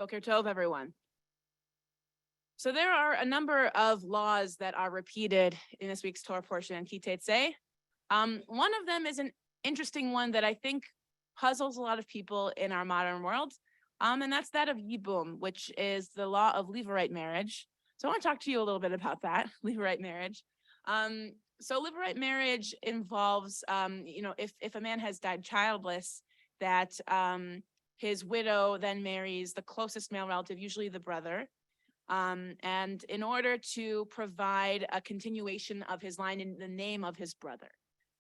Boker Tov, everyone. So there are a number of laws that are repeated in this week's Torah portion in Ki Tetzei. One of them is an interesting one that I think puzzles a lot of people in our modern world, and that's that of Yibum, which is the law of levirate marriage. So I want to talk to you a little bit about that, levirate marriage. So levirate marriage involves, if a man has died childless, that his widow then marries the closest male relative, usually the brother. And in order to provide a continuation of his line in the name of his brother,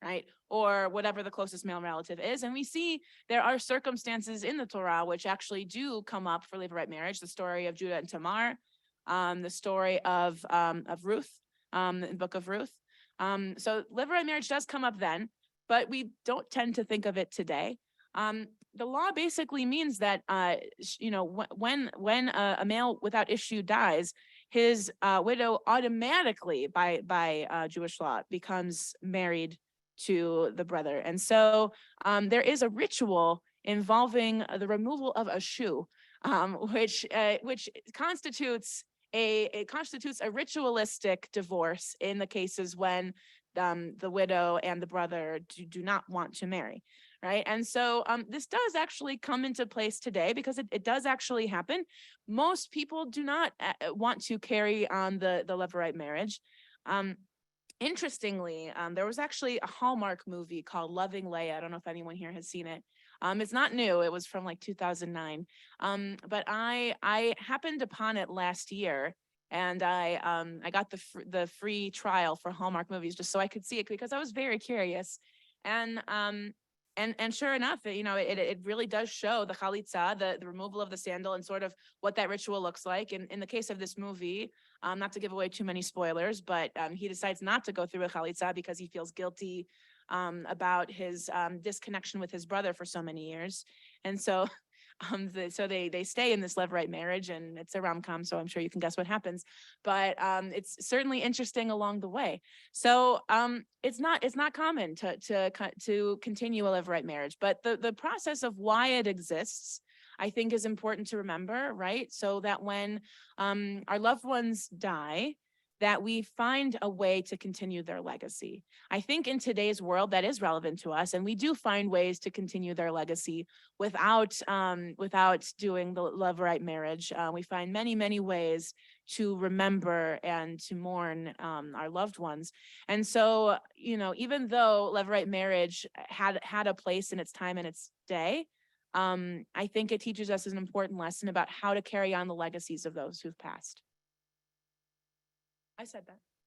right? Or whatever the closest male relative is. And we see there are circumstances in the Torah which actually do come up for levirate marriage. The story of Judah and Tamar, the story of Ruth, the book of Ruth. So levirate marriage does come up then, but we don't tend to think of it today. The law basically means that, when a male without issue dies, his widow automatically, by Jewish law, becomes married to the brother. And so there is a ritual involving the removal of a shoe, which constitutes a ritualistic divorce in the cases when the widow and the brother do not want to marry. Right. And so this does actually come into place today because it does actually happen. Most people do not want to carry on the levirate marriage. Interestingly, there was actually a Hallmark movie called Loving Leia. I don't know if anyone here has seen it. It's not new. It was from like 2009. But I happened upon it last year. And I got the free trial for Hallmark movies just so I could see it because I was very curious. And sure enough, it really does show the chalitza, the removal of the sandal, and sort of what that ritual looks like. And in the case of this movie, not to give away too many spoilers, but he decides not to go through a chalitza because he feels guilty about his disconnection with his brother for so many years. And so they stay in this levirate marriage, and it's a rom-com, so I'm sure you can guess what happens. But it's certainly interesting along the way. So it's not common to continue a levirate marriage, but the process of why it exists, I think, is important to remember, right? So that when our loved ones die, that we find a way to continue their legacy. I think in today's world that is relevant to us, and we do find ways to continue their legacy without doing the levirate marriage. We find many ways to remember and to mourn our loved ones. And so, even though levirate marriage had a place in its time and its day, I think it teaches us an important lesson about how to carry on the legacies of those who've passed. I said that.